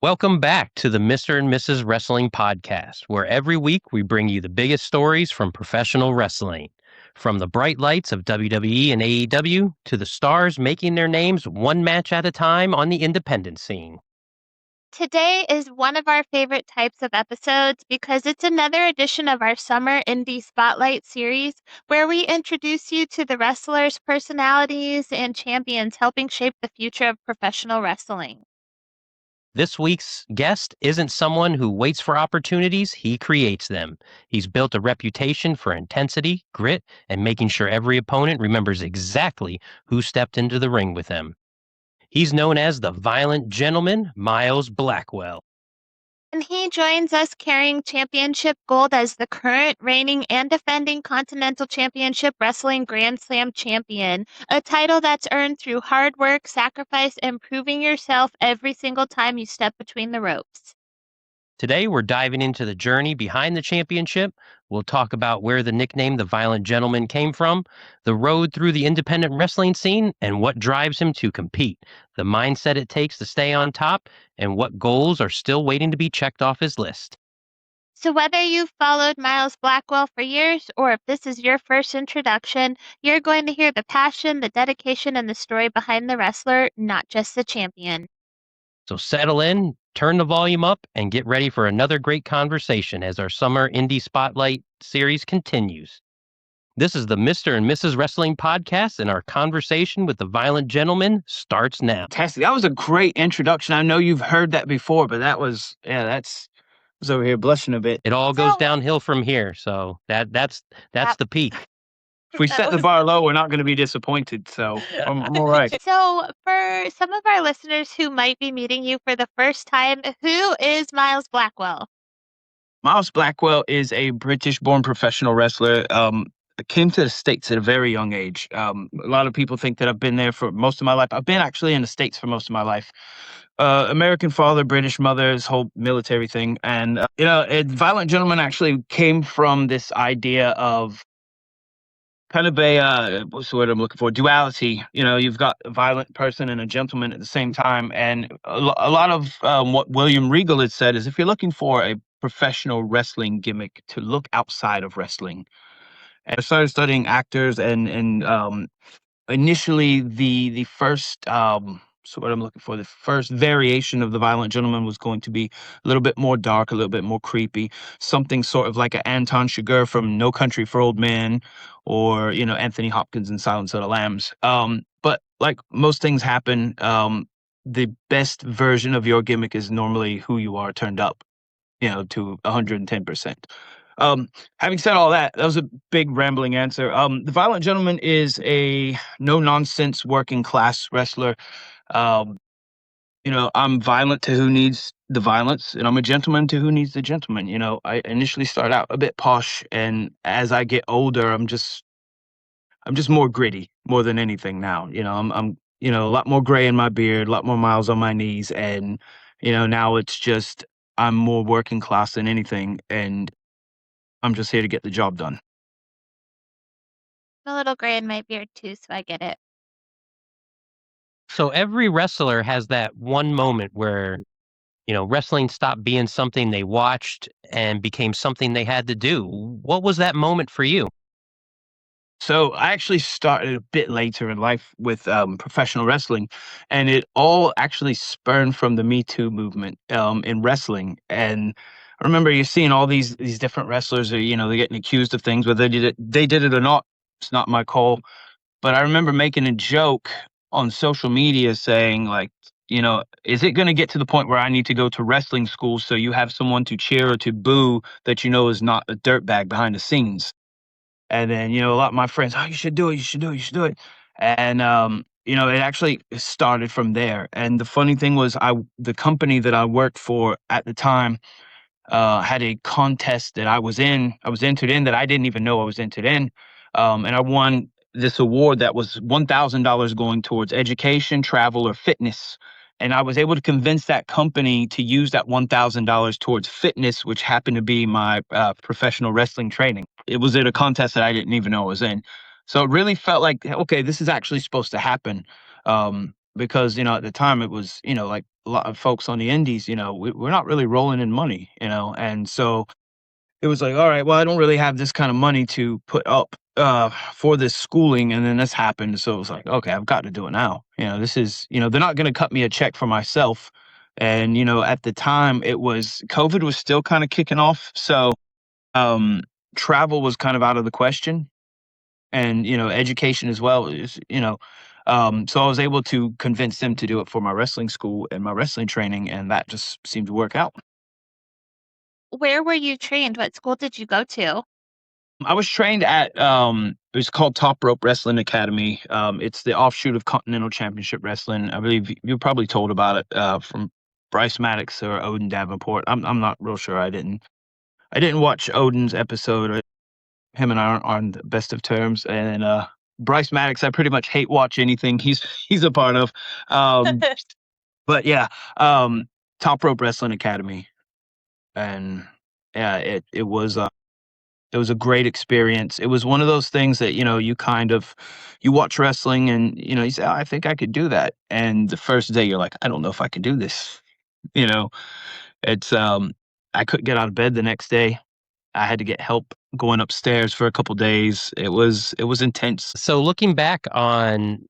Welcome back to the Mr. and Mrs. Wrestling podcast, where every week we bring you the biggest stories from professional wrestling. From the bright lights of WWE and AEW to the stars making their names one match at a time on the independent scene. Today is one of our favorite types of episodes because it's another edition of our Summer Indie Spotlight series where we introduce you to the wrestlers, personalities, and champions helping shape the future of professional wrestling. This week's guest isn't someone who waits for opportunities, he creates them. He's built a reputation for intensity, grit, and making sure every opponent remembers exactly who stepped into the ring with him. He's known as the Violent Gentleman, Miles Blackwell. And he joins us carrying championship gold as the current reigning and defending Continental Championship Wrestling Grand Slam champion, a title that's earned through hard work, sacrifice, and proving yourself every single time you step between the ropes. Today, we're diving into the journey behind the championship. We'll talk about where the nickname the Violent Gentleman came from, the road through the independent wrestling scene, and what drives him to compete, the mindset it takes to stay on top, and what goals are still waiting to be checked off his list. So whether you've followed Miles Blackwell for years or if this is your first introduction, you're going to hear the passion, the dedication, and the story behind the wrestler, not just the champion. So settle in, turn the volume up, and get ready for another great conversation as our Summer Indie Spotlight series continues. This is the Mr. and Mrs. Wrestling podcast, and our conversation with the Violent Gentleman starts now. Fantastic. That was a great introduction. I know you've heard that before, but I was over here blushing a bit. It all goes downhill from here, so that's the peak. If we set the bar low, we're not going to be disappointed, so I'm all right. So for some of our listeners who might be meeting you for the first time, who is Miles Blackwell? Miles Blackwell is a British-born professional wrestler. Came to the States at a very young age. A lot of people think that I've been there for most of my life. I've been actually in the States for most of my life. American father, British mother, this whole military thing. And, Violent Gentleman actually came from this idea of kind of what's the word I'm looking for? Duality. You've got a violent person and a gentleman at the same time. And a lot of what William Regal had said is if you're looking for a professional wrestling gimmick, to look outside of wrestling. And I started studying actors, and initially the first the first variation of the Violent Gentleman was going to be a little bit more dark, a little bit more creepy, something sort of like an Anton Chigurh from No Country for Old Men, or Anthony Hopkins in Silence of the Lambs. But like most things happen, the best version of your gimmick is normally who you are turned up, to 110%. Having said all that, that was a big rambling answer. The Violent Gentleman is a no-nonsense working class wrestler. I'm violent to who needs the violence, and I'm a gentleman to who needs the gentleman. I initially start out a bit posh, and as I get older, I'm just more gritty more than anything now. I'm a lot more gray in my beard, a lot more miles on my knees, and now it's just I'm more working class than anything, and I'm just here to get the job done. I'm a little gray in my beard too, so I get it. So every wrestler has that one moment where, wrestling stopped being something they watched and became something they had to do. What was that moment for you? So I actually started a bit later in life with professional wrestling, and it all actually spurned from the Me Too movement in wrestling. And I remember you're seeing all these different wrestlers, they're getting accused of things, whether they did it or not. It's not my call. But I remember making a joke on social media saying, like, is it going to get to the point where I need to go to wrestling school so you have someone to cheer or to boo that is not a dirtbag behind the scenes? And then, a lot of my friends, oh, you should do it, you should do it, you should do it. And, it actually started from there. And the funny thing was the company that I worked for at the time had a contest that I was entered in that I didn't even know I was entered in. And I won this award that was $1,000 going towards education, travel, or fitness. And I was able to convince that company to use that $1,000 towards fitness, which happened to be my professional wrestling training. It was at a contest that I didn't even know I was in. So it really felt like, okay, this is actually supposed to happen. because, at the time it was, like a lot of folks on the indies, we're not really rolling in money, and so it was like, all right, well, I don't really have this kind of money to put up for this schooling. And then this happened. So it was like, okay, I've got to do it now. This is, they're not going to cut me a check for myself. And, at the time it was COVID was still kind of kicking off. So um, travel was kind of out of the question. And, education as well is, so I was able to convince them to do it for my wrestling school and my wrestling training. And that just seemed to work out. Where were you trained? What school did you go to? I was trained at it was called Top Rope Wrestling Academy. It's the offshoot of Continental Championship Wrestling. I believe you're probably told about it from Bryce Maddox or Odin Davenport. I'm not real sure. I didn't watch Odin's episode. Him and I aren't on the best of terms. And Bryce Maddox, I pretty much hate watch anything he's a part of. Um, but yeah, Top Rope Wrestling Academy, and yeah, it was a great experience. It was one of those things that, you watch wrestling and, you say, "Oh, I think I could do that." And the first day you're like, "I don't know if I can do this." You know, it's I couldn't get out of bed the next day. I had to get help going upstairs for a couple days. It was intense. So looking back on,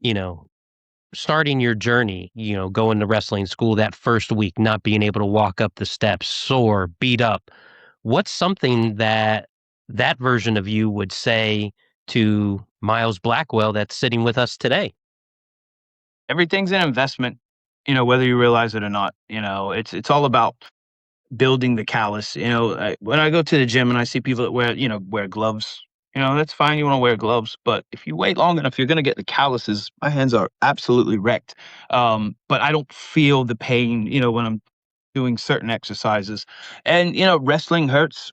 starting your journey, going to wrestling school that first week, not being able to walk up the steps, sore, beat up, what's something that version of you would say to Miles Blackwell that's sitting with us today? Everything's an investment, whether you realize it or not. It's all about building the callus. When I go to the gym and I see people that wear gloves, that's fine. You want to wear gloves, but if you wait long enough, you're going to get the calluses. My hands are absolutely wrecked. But I don't feel the pain, when I'm doing certain exercises. And, wrestling hurts,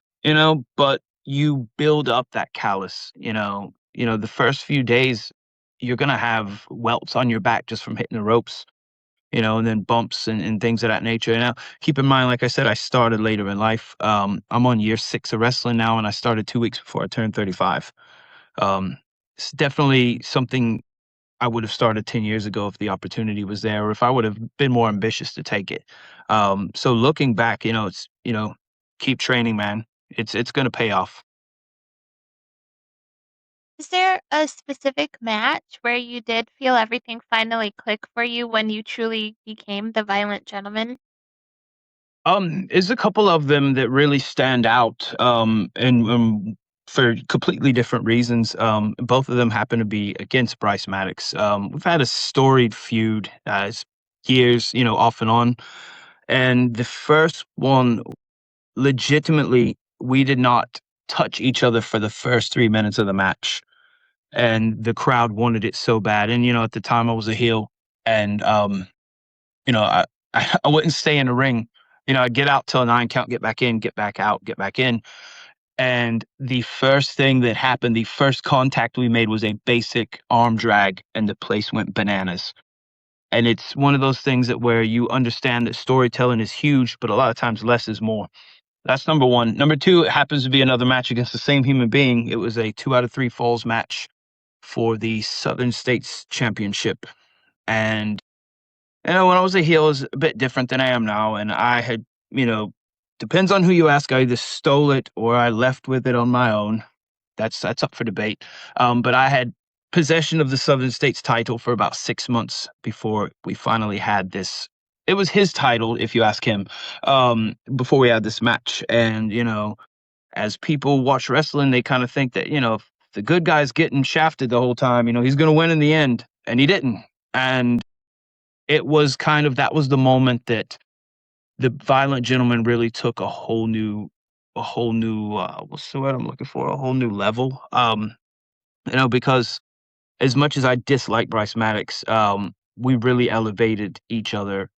but you build up that callus, the first few days, you're going to have welts on your back just from hitting the ropes, and then bumps and things of that nature. Now, keep in mind, like I said, I started later in life. I'm on year 6 of wrestling now, and I started 2 weeks before I turned 35. Um, it's definitely something I would have started 10 years ago if the opportunity was there, or if I would have been more ambitious to take it. So looking back, it's, keep training, man. It's going to pay off. Is there a specific match where you did feel everything finally click for you when you truly became the violent gentleman? There's a couple of them that really stand out, and for completely different reasons. Both of them happen to be against Bryce Maddox. We've had a storied feud, years, off and on. And the first one, legitimately, we did not touch each other for the first 3 minutes of the match, and the crowd wanted it so bad. And at the time, I was a heel, and I I wouldn't stay in the ring. I'd get out till a 9 count, get back in, get back out, get back in. And the first thing that happened, the first contact we made was a basic arm drag, and the place went bananas. And it's one of those things that where you understand that storytelling is huge, but a lot of times less is more. That's number one. Number two, it happens to be another match against the same human being. It was a 2 out of 3 falls match for the Southern States Championship. And when I was a heel, it was a bit different than I am now. And I had, depends on who you ask. I either stole it or I left with it on my own. That's up for debate. But I had possession of the Southern States title for about 6 months before we finally had this. It was his title, if you ask him, before we had this match. And, as people watch wrestling, they kind of think that, if the good guy's getting shafted the whole time, he's going to win in the end. And he didn't. And it was that was the moment that the violent gentleman really took a whole new what's the word I'm looking for? A whole new level. Because as much as I dislike Bryce Maddox, we really elevated each other,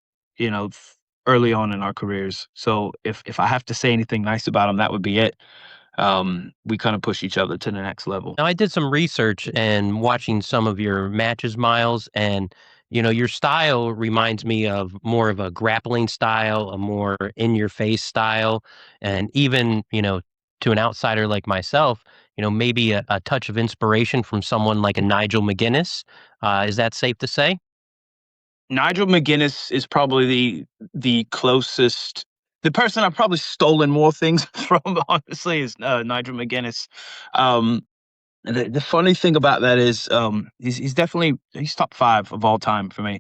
early on in our careers. So if I have to say anything nice about him, that would be it. We kind of push each other to the next level. Now, I did some research and watching some of your matches, Miles, and your style reminds me of more of a grappling style, a more in-your-face style, and even to an outsider like myself, maybe a touch of inspiration from someone like a Nigel McGuinness. Is that safe to say? Nigel McGuinness is probably the closest. The person I've probably stolen more things from, honestly, is Nigel McGuinness. Um, the funny thing about that is, he's definitely he's top 5 of all time for me.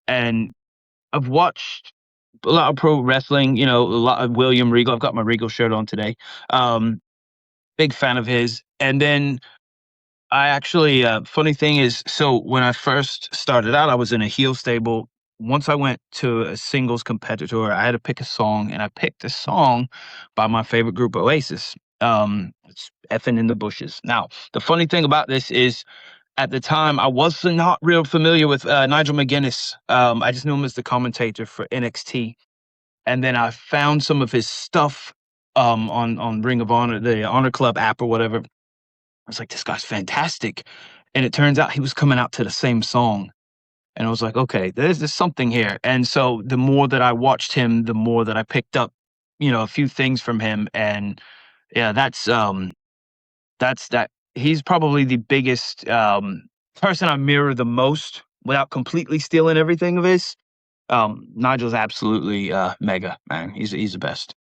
And I've watched a lot of pro wrestling. A lot of William Regal. I've got my Regal shirt on today. Um, Big fan of his. And then I actually, funny thing is, so when I first started out, I was in a heel stable. Once I went to a singles competitor, I had to pick a song, and I picked a song by my favorite group, Oasis. It's "Effing in the Bushes." Now, the funny thing about this is, at the time, I was not real familiar with Nigel McGuinness. I just knew him as the commentator for NXT, and then I found some of his stuff on Ring of Honor, the Honor Club app or whatever. I was like, "This guy's fantastic." And it turns out he was coming out to the same song. And I was like, "Okay, there's something here." And so the more that I watched him, the more that I picked up, a few things from him. And yeah, that's that. He's probably the biggest person I mirror the most without completely stealing everything of his. Nigel's absolutely mega, man. He's the best.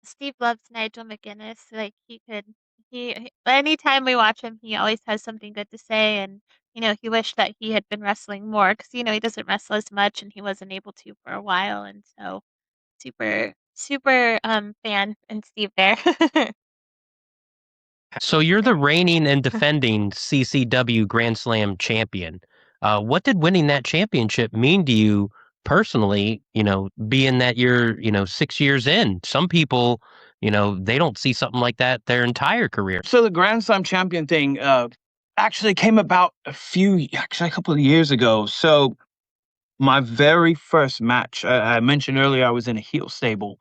Steve loves Nigel McGuinness. Like anytime we watch him, he always has something good to say, and he wished that he had been wrestling more because he doesn't wrestle as much, and he wasn't able to for a while, and so super super fan and Steve there. So you're the reigning and defending CCW Grand Slam champion. What did winning that championship mean to you personally, being that you're, 6 years in? Some people, they don't see something like that their entire career. So the Grand Slam champion thing actually came about a couple of years ago. So my very first match, I mentioned earlier, I was in a heel stable,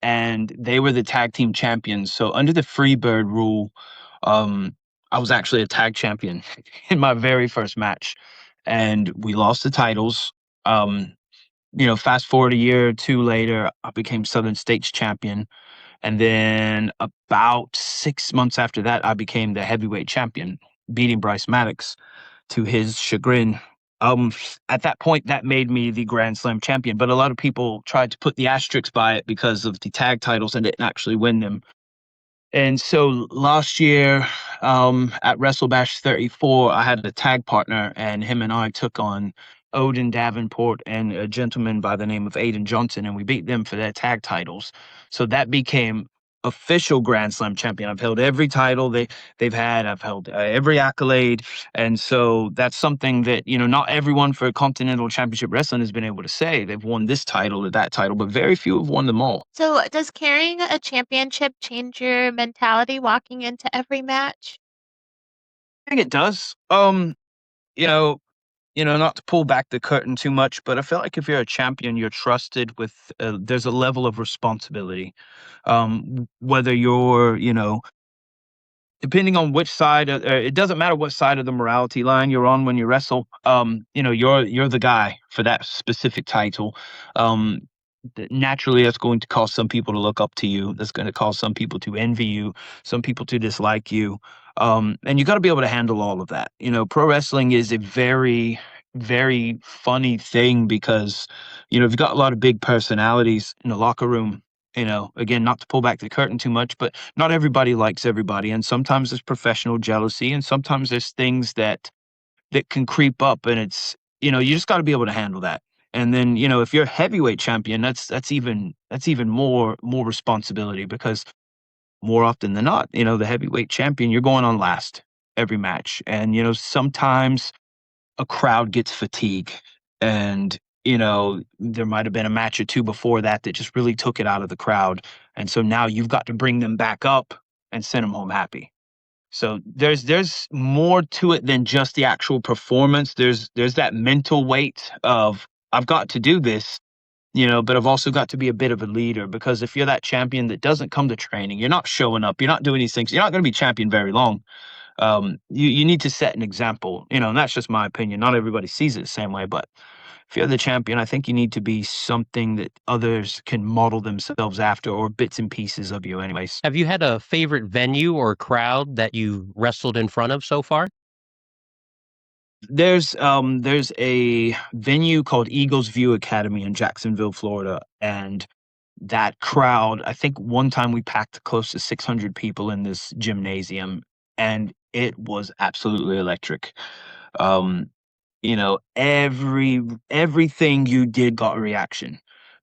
and they were the tag team champions. So under the Freebird rule, um, I was actually a tag champion in my very first match, and we lost the titles. Um, Fast forward a year or two later, I became Southern States champion. And then about 6 months after that, I became the heavyweight champion, beating Bryce Maddox to his chagrin. Um, at that point, that made me the Grand Slam champion, but a lot of people tried to put the asterisk by it because of the tag titles and didn't actually win them. And so last year, at WrestleBash 34, I had a tag partner, and him and I took on Odin Davenport and a gentleman by the name of Aiden Johnson, and we beat them for their tag titles. So that became official Grand Slam champion. I've held every title they've had. I've held every accolade, and so that's something that not everyone for Continental Championship Wrestling has been able to say. They've won this title or that title, but very few have won them all. So, does carrying a championship change your mentality walking into every match? I think it does. You know, not to pull back the curtain too much, but I feel like if you're a champion, you're trusted with. There's a level of responsibility. Whether you're, depending on which side, it doesn't matter what side of the morality line you're on when you wrestle. You're the guy for that specific title. Um, Naturally, that's going to cause some people to look up to you. That's going to cause some people to envy you, some people to dislike you. And you got to be able to handle all of that. Pro wrestling is a very, very funny thing because, you've got a lot of big personalities in the locker room. Again, not to pull back the curtain too much, but not everybody likes everybody. And sometimes there's professional jealousy, and sometimes there's things that can creep up, and you just got to be able to handle that. And then, if you're a heavyweight champion, that's even more responsibility because more often than not, the heavyweight champion, you're going on last every match. And, sometimes a crowd gets fatigue, and, there might have been a match or two before that just really took it out of the crowd. And so now you've got to bring them back up and send them home happy. So there's more to it than just the actual performance. There's that mental weight of I've got to do this, but I've also got to be a bit of a leader, because if you're that champion that doesn't come to training, you're not showing up, you're not doing these things, you're not going to be champion very long. You need to set an example, and that's just my opinion. Not everybody sees it the same way, but if you're the champion, I think you need to be something that others can model themselves after, or bits and pieces of you anyways. Have you had a favorite venue or crowd that you wrestled in front of so far? There's a venue called Eagles View Academy in Jacksonville, Florida, and that crowd, I think one time we packed close to 600 people in this gymnasium, and it was absolutely electric. Um, everything you did got a reaction.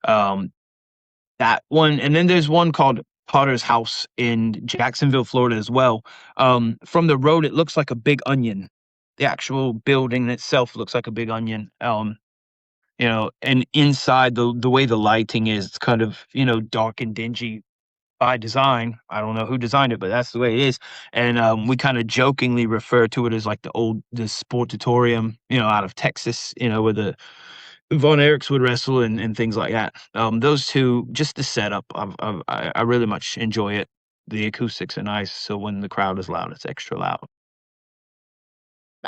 Um, that one, and then there's one called Potter's House in Jacksonville, Florida as well. From the road, it looks like a big onion. The actual building itself looks like a big onion. And inside the way the lighting is, it's kind of, dark and dingy by design. I don't know who designed it, but that's the way it is. And we kind of jokingly refer to it as like the sportatorium, out of Texas, where the Von Erichs would wrestle and things like that. Those two, just the setup, I really much enjoy it. The acoustics are nice, so when the crowd is loud, it's extra loud.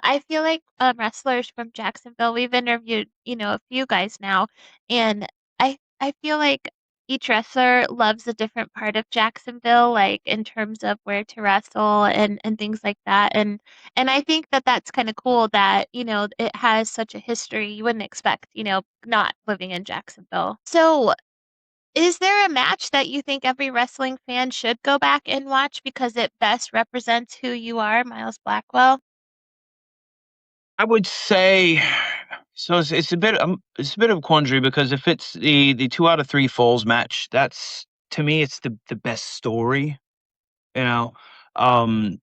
I feel like wrestlers from Jacksonville, we've interviewed, a few guys now, and I feel like each wrestler loves a different part of Jacksonville, like in terms of where to wrestle and things like that. And I think that that's kind of cool that, it has such a history you wouldn't expect, not living in Jacksonville. So, is there a match that you think every wrestling fan should go back and watch because it best represents who you are, Miles Blackwell? I would say so. It's a bit of a quandary because if it's the 2 out of 3 falls match, that's to me it's the best story. You know, um,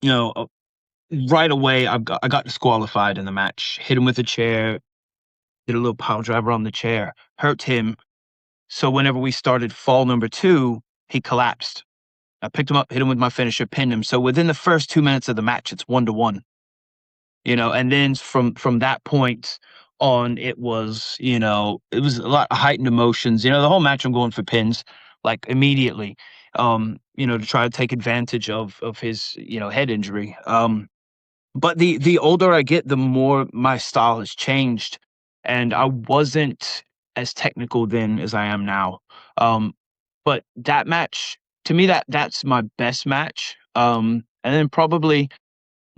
you know, uh, right away I got disqualified in the match. Hit him with a chair, did a little pile driver on the chair, hurt him. So whenever we started fall number 2, he collapsed. I picked him up, hit him with my finisher, pinned him. So within the first 2 minutes of the match, it's 1-1. And then from that point on, it was a lot of heightened emotions. The whole match I'm going for pins, like immediately, to try to take advantage of his, head injury. But the older I get, the more my style has changed, and I wasn't as technical then as I am now. Um, but that match, to me, that's my best match. And then probably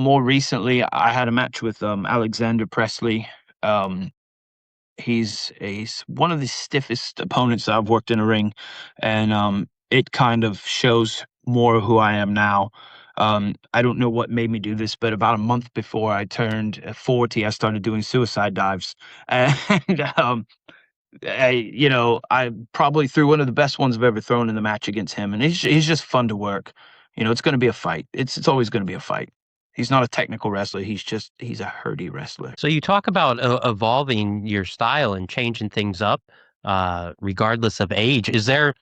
more recently, I had a match with Alexander Presley. Um, he's one of the stiffest opponents that I've worked in a ring, and it kind of shows more who I am now. I don't know what made me do this, but about a month before I turned 40, I started doing suicide dives, and I probably threw one of the best ones I've ever thrown in the match against him, and he's just fun to work. It's going to be a fight. It's always going to be a fight. He's not a technical wrestler. He's a herdy wrestler. So you talk about evolving your style and changing things up, regardless of age. Is there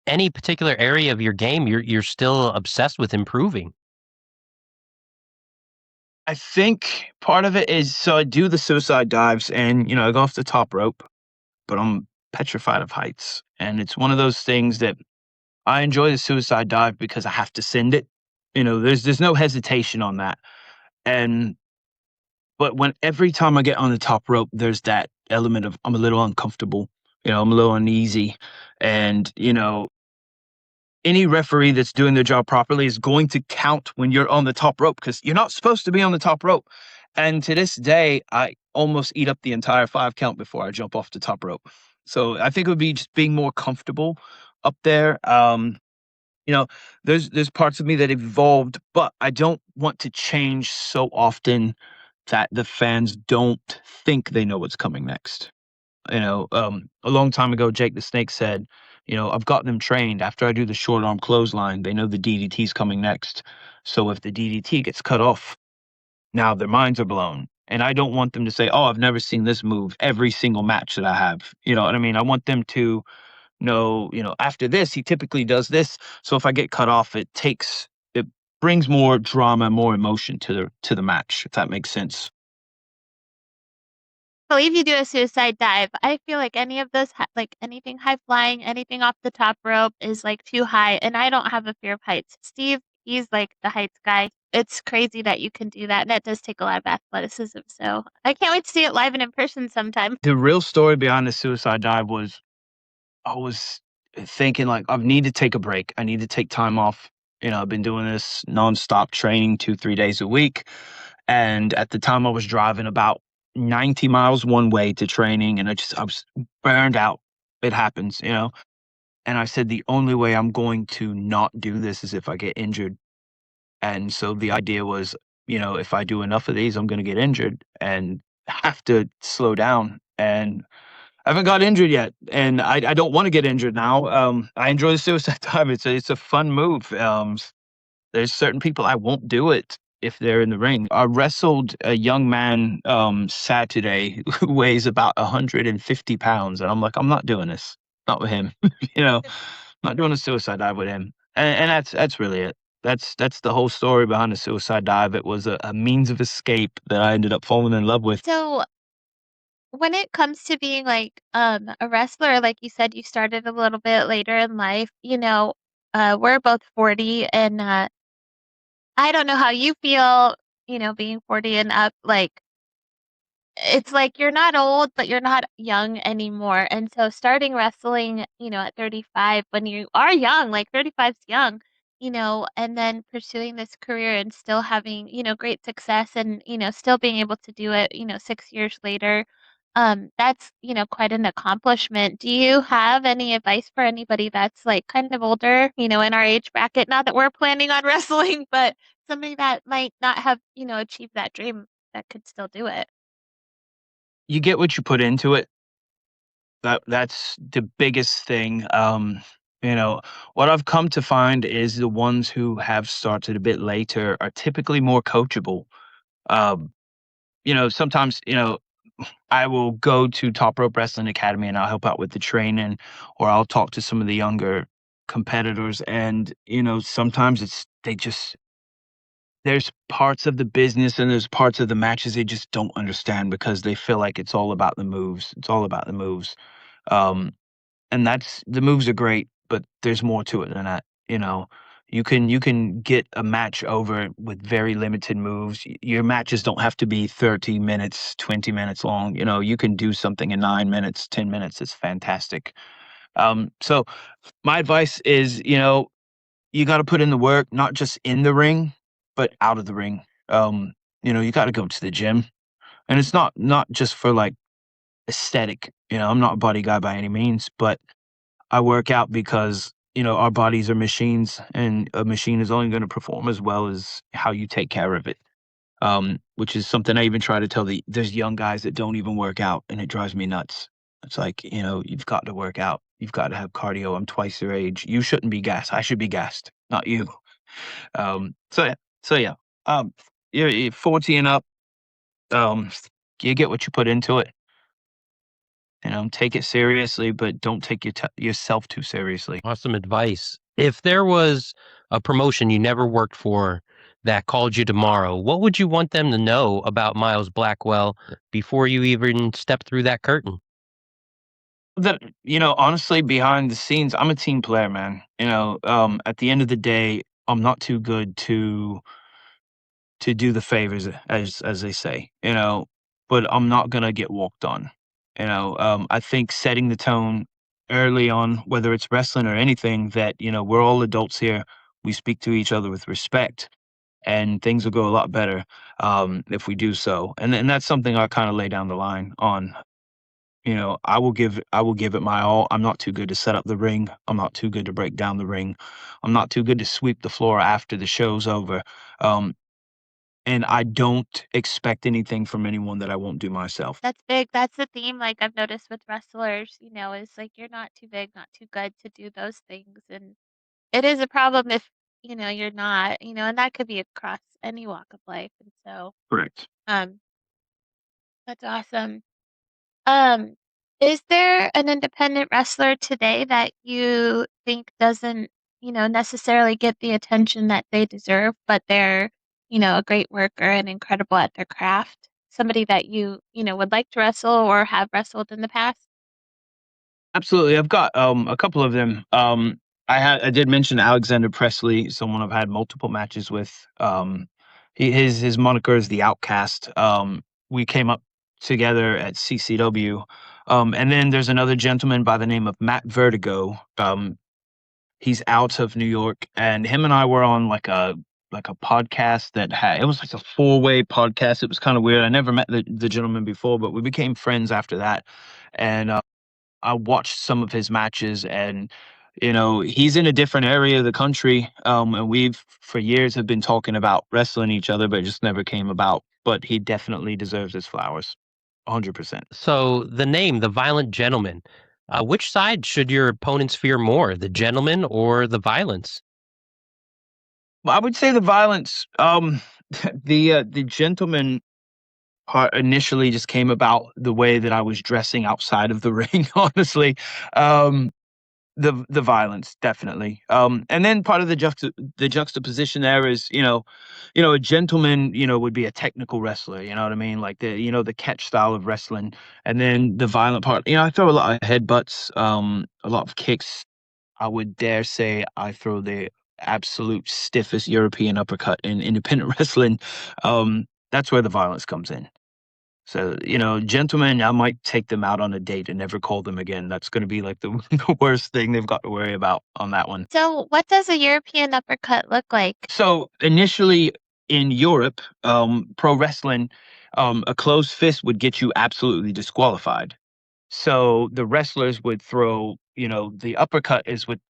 any particular area of your game you're still obsessed with improving? I think part of it is so I do the suicide dives and I go off the top rope, but I'm petrified of heights. And it's one of those things that I enjoy the suicide dive because I have to send it. There's no hesitation on that. And but when every time I get on the top rope, there's that element of I'm a little uncomfortable, I'm a little uneasy. And, any referee that's doing their job properly is going to count when you're on the top rope because you're not supposed to be on the top rope. And to this day, I almost eat up the entire 5 count before I jump off the top rope. So I think it would be just being more comfortable up there. You know, there's parts of me that evolved, but I don't want to change so often that the fans don't think they know what's coming next. A long time ago, Jake the Snake said, I've got them trained. After I do the short arm clothesline, they know the DDT's coming next. So if the DDT gets cut off, now their minds are blown. And I don't want them to say, oh, I've never seen this move every single match that I have. You know what I mean? I want them to know, after this, he typically does this. So if I get cut off, it brings more drama, more emotion to the match, if that makes sense. Believe you do a suicide dive. I feel like any of those, like anything high flying, anything off the top rope is like too high, and I don't have a fear of heights. Steve, he's like the heights guy. It's crazy that you can do that, and that does take a lot of athleticism. So I can't wait to see it live and in person sometime. The real story behind the suicide dive was I was thinking like I need to take a break. I need to take time off. I've been doing this nonstop training 2, 3 days a week. And at the time I was driving about 90 miles one way to training, and I was burned out. It happens, you know? And I said, the only way I'm going to not do this is if I get injured. And so the idea was, if I do enough of these, I'm going to get injured and have to slow down. And I haven't got injured yet, and I don't want to get injured now. I enjoy the suicide dive. It's a fun move. There's certain people I won't do it if they're in the ring. I wrestled a young man Saturday who weighs about 150 pounds, and I'm like, I'm not doing this. Not with him. you know, not doing a suicide dive with him. And that's really it. That's the whole story behind the suicide dive. It was a means of escape that I ended up falling in love with. So when it comes to being like a wrestler, like you said, you started a little bit later in life, we're both 40 and I don't know how you feel, being 40 and up, like it's like you're not old, but you're not young anymore. And so starting wrestling, at 35 when you are young, like 35's young, and then pursuing this career and still having, great success and, still being able to do it, 6 years later. That's, quite an accomplishment. Do you have any advice for anybody that's like kind of older, in our age bracket? Not that we're planning on wrestling, but somebody that might not have, achieved that dream that could still do it. You get what you put into it. That's the biggest thing. You know, what I've come to find is the ones who have started a bit later are typically more coachable. Um, sometimes, I will go to Top Rope Wrestling Academy and I'll help out with the training, or I'll talk to some of the younger competitors. And, sometimes there's parts of the business and there's parts of the matches they just don't understand because they feel like it's all about the moves. It's all about the moves. Um, and that's the moves are great, but there's more to it than that. You can get a match over with very limited moves. Your matches don't have to be 30 minutes, 20 minutes long. You can do something in 9 minutes, 10 minutes. It's fantastic. So my advice is, you got to put in the work, not just in the ring, but out of the ring. You got to go to the gym, and it's not just for like aesthetic. I'm not a body guy by any means, but I work out because, our bodies are machines, and a machine is only going to perform as well as how you take care of it. Which is something I even try to tell there's young guys that don't even work out, and it drives me nuts. It's like, you've got to work out. You've got to have cardio. I'm twice your age. You shouldn't be gassed. I should be gassed, not you. So yeah, so yeah. You're 40 and up. Um, you get what you put into it. Take it seriously, but don't take yourself too seriously. Awesome advice. If there was a promotion you never worked for that called you tomorrow, what would you want them to know about Miles Blackwell before you even step through that curtain? That honestly, behind the scenes, I'm a team player, man. At the end of the day, I'm not too good to do the favors, as they say. But I'm not gonna get walked on. I think setting the tone early on, whether it's wrestling or anything, that we're all adults here. We speak to each other with respect, and things will go a lot better if we do so. And that's something I kind of lay down the line on. I will give it my all. I'm not too good to set up the ring. I'm not too good to break down the ring. I'm not too good to sweep the floor after the show's over. Um, and I don't expect anything from anyone that I won't do myself. That's big. That's the theme, like, I've noticed with wrestlers, is like you're not too big, not too good to do those things, and it is a problem if, you're not, and that could be across any walk of life, and so, Correct. um, that's awesome. Um, is there an independent wrestler today that you think doesn't, necessarily get the attention that they deserve, but they're, a great worker and incredible at their craft? Somebody that you would like to wrestle or have wrestled in the past? Absolutely. I've got a couple of them. I did mention Alexander Presley, someone I've had multiple matches with. His moniker is the Outcast. We came up together at CCW. And then there's another gentleman by the name of Matt Vertigo. He's out of New York, and him and I were on like a like a podcast that had, it was like a four-way podcast. It was kind of weird. I never met the gentleman before, but we became friends after that. And I watched some of his matches, and he's in a different area of the country, and we've for years have been talking about wrestling each other, but it just never came about. But he definitely deserves his flowers, 100%. So the name, the Violent Gentleman, which side should your opponents fear more, the gentleman or the violence? I would say the violence. The gentleman part initially just came about the way that I was dressing outside of the ring. Honestly, um, the violence definitely. And then part of the juxtaposition there is a gentleman would be a technical wrestler. You know what I mean? Like the catch style of wrestling, and then the violent part. I throw a lot of headbutts, a lot of kicks. I would dare say I throw the absolute stiffest European uppercut in independent wrestling. That's where the violence comes in. So, gentlemen, I might take them out on a date and never call them again. That's going to be like the, the worst thing they've got to worry about on that one. So, what does a European uppercut look like? So, initially in Europe, pro wrestling, a closed fist would get you absolutely disqualified. So the wrestlers would throw, the uppercut is with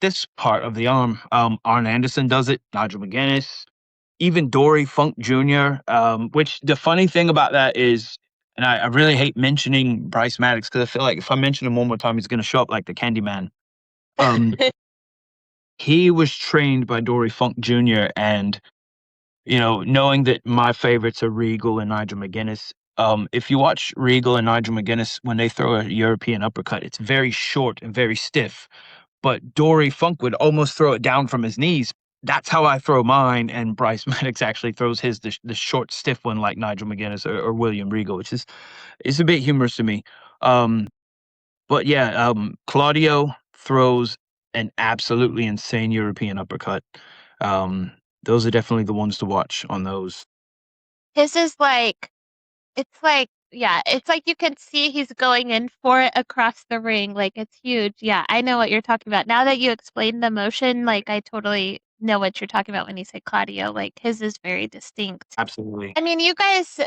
this part of the arm. Arn Anderson does it, Nigel McGuinness, even Dory Funk Jr. Which the funny thing about that is, and I really hate mentioning Bryce Maddox because I feel like if I mention him one more time, he's going to show up like the Candyman. Um, he was trained by Dory Funk Jr. and knowing that my favorites are Regal and Nigel McGuinness. If you watch Regal and Nigel McGuinness when they throw a European uppercut, it's very short and very stiff. But Dory Funk would almost throw it down from his knees. That's how I throw mine, and Bryce Maddox actually throws his the short, stiff one like Nigel McGuinness or William Regal, which is a bit humorous to me. But yeah, Claudio throws an absolutely insane European uppercut. Those are definitely the ones to watch on those. His is like, it's like, yeah, it's like you can see he's going in for it across the ring. Like, it's huge. Yeah, I know what you're talking about. Now that you explained the motion, like, I totally know what you're talking about when you say Claudio. Like, his is very distinct. Absolutely. I mean, you guys,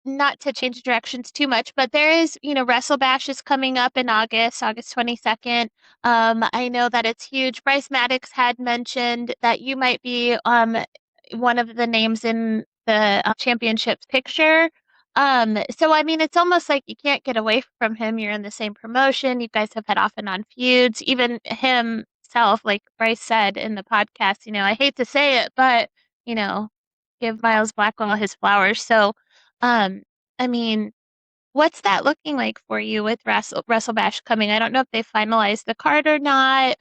not to change directions too much, but there is, Wrestle Bash is coming up in August 22nd. I know that it's huge. Bryce Maddox had mentioned that you might be one of the names in the championships picture. So I mean, it's almost like you can't get away from him. You're in the same promotion. You guys have had off and on feuds. Even himself, like Bryce said in the podcast, I hate to say it, but you know, give Miles Blackwell his flowers. So, I mean, what's that looking like for you with Wrestle Bash coming? I don't know if they finalized the card or not.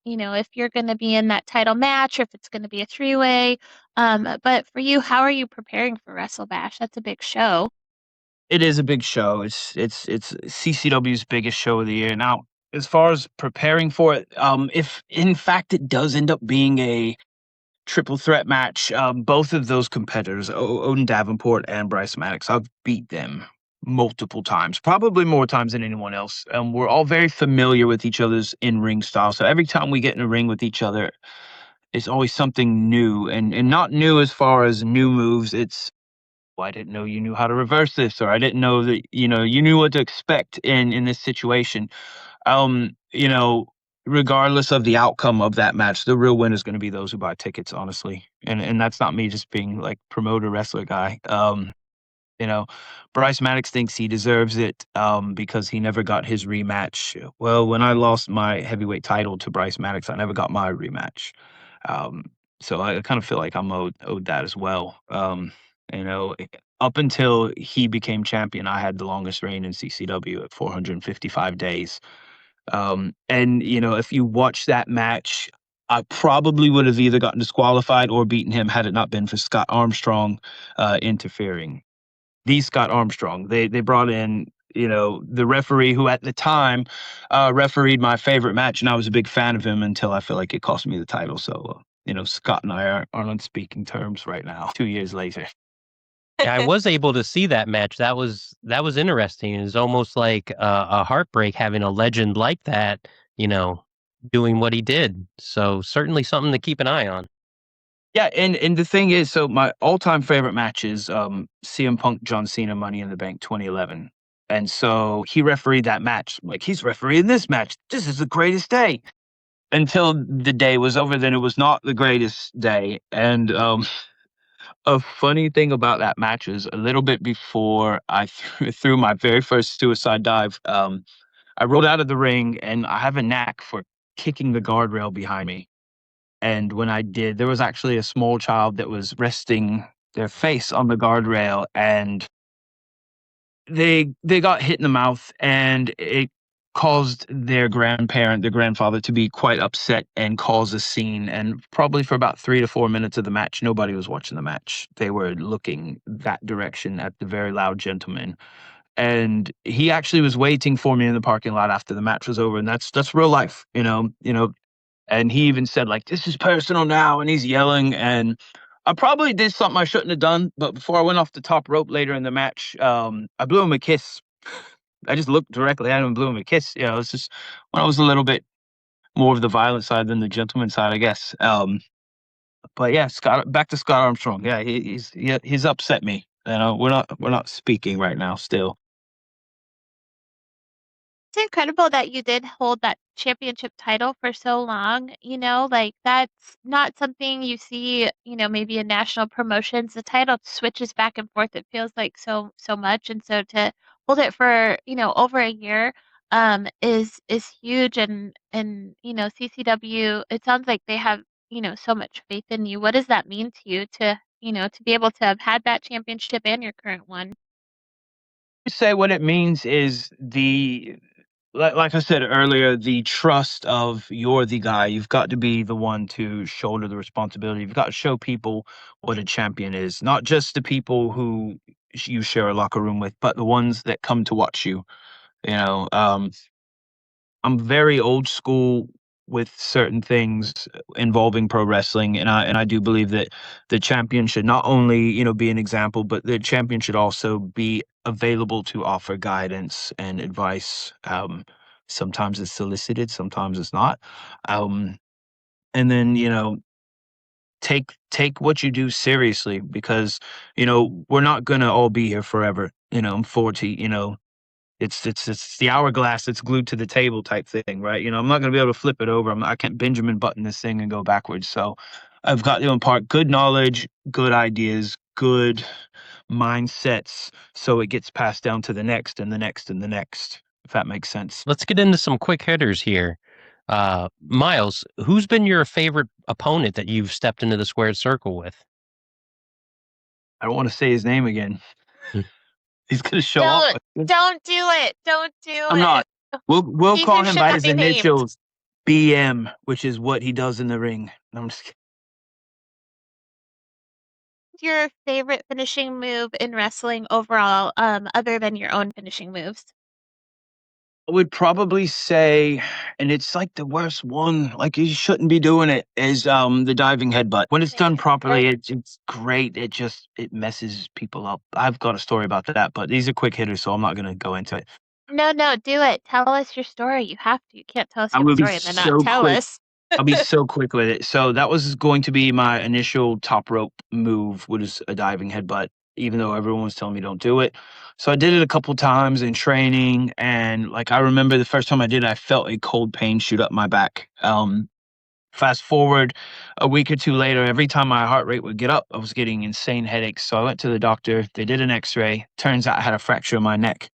If you're going to be in that title match or if it's going to be a three-way. But for you, how are you preparing for Wrestle Bash? That's a big show. It is a big show. It's CCW's biggest show of the year. Now, as far as preparing for it, if in fact it does end up being a triple threat match, both of those competitors, Odin Davenport and Bryce Maddox, I've beat them multiple times, probably more times than anyone else. We're all very familiar with each other's in-ring style. So every time we get in a ring with each other, it's always something new, and not new as far as new moves. It's, well, I didn't know you knew how to reverse this, or I didn't know that, you knew what to expect in this situation. Um, you know, Regardless of the outcome of that match, the real winner is going to be those who buy tickets, honestly. And that's not me just being like promoter wrestler guy. You know, Bryce Maddox thinks he deserves it because he never got his rematch. Well, when I lost my heavyweight title to Bryce Maddox, I never got my rematch. Um, so I kind of feel like I'm owed that as well. You know, up until he became champion, I had the longest reign in CCW at 455 days. And if you watch that match, I probably would have either gotten disqualified or beaten him had it not been for Scott Armstrong interfering. The Scott Armstrong. They brought in, the referee who at the time refereed my favorite match, and I was a big fan of him until I feel like it cost me the title. So, Scott and I aren't on speaking terms right now, 2 years later. Yeah, I was able to see that match. That was interesting. It was almost like a heartbreak having a legend like that, doing what he did. So certainly something to keep an eye on. Yeah, and the thing is, so my all-time favorite match is CM Punk John Cena Money in the Bank 2011. And so he refereed that match. Like, he's refereeing this match. This is the greatest day. Until the day was over, then it was not the greatest day. And a funny thing about that match is a little bit before I threw my very first suicide dive, I rolled out of the ring, and I have a knack for kicking the guardrail behind me. And when I did, there was actually a small child that was resting their face on the guardrail, and they got hit in the mouth, and it caused their grandfather, to be quite upset and cause a scene. And probably for about 3 to 4 minutes of the match, nobody was watching the match. They were looking that direction at the very loud gentleman. And he actually was waiting for me in the parking lot after the match was over, and that's real life, and he even said, like, "This is personal now," and he's yelling, and I probably did something I shouldn't have done, but before I went off the top rope later in the match, I blew him a kiss. I just looked directly at him and blew him a kiss. It's just when I was a little bit more of the violent side than the gentleman side, I guess. But yeah, back to Scott Armstrong. Yeah, he's upset me. We're not speaking right now still. It's incredible that you did hold that championship title for so long, like that's not something you see, maybe in national promotions. The title switches back and forth. It feels like so much. And so to hold it for, over a year is huge and CCW, it sounds like they have, so much faith in you. What does that mean to you to be able to have had that championship and your current one? Say what it means is like I said earlier, the trust of you're the guy. You've got to be the one to shoulder the responsibility. You've got to show people what a champion is, not just the people who you share a locker room with, but the ones that come to watch you. You know, I'm very old school with certain things involving pro wrestling, and I do believe that the champion should not only be an example, but the champion should also be available to offer guidance and advice. Sometimes it's solicited, sometimes it's not. Um, and then take what you do seriously, because we're not gonna all be here forever. I'm 40. It's the hourglass that's glued to the table type thing, right? I'm not gonna be able to flip it over. I can't Benjamin Button this thing and go backwards. So I've got to impart good knowledge, good ideas, good mindsets, so it gets passed down to the next and the next and the next, if that makes sense. Let's get into some quick hitters here. Miles, who's been your favorite opponent that you've stepped into the squared circle with? I don't want to say his name again. Hmm. He's gonna show Don't up. don't do it. Don't do I'm it. not. We'll He call who him should by not his be named. initials, BM, which is what he does in the ring. No, I'm just kidding. Your favorite finishing move in wrestling overall, other than your own finishing moves? I would probably say, and it's like the worst one, like you shouldn't be doing it, is the diving headbutt. When it's done properly, it's great. It messes people up. I've got a story about that, but these are quick hitters, so I'm not gonna go into it. No, do it. Tell us your story. You have to. You can't tell us I you have a will be story and then not so tell quick. us. I'll be so quick with it. So that was going to be my initial top rope move, was a diving headbutt, even though everyone was telling me don't do it. So I did it a couple times in training, and like I remember the first time I did it, I felt a cold pain shoot up my back. Fast forward a week or two later, every time my heart rate would get up, I was getting insane headaches. So I went to the doctor. They did an X-ray. Turns out I had a fracture in my neck.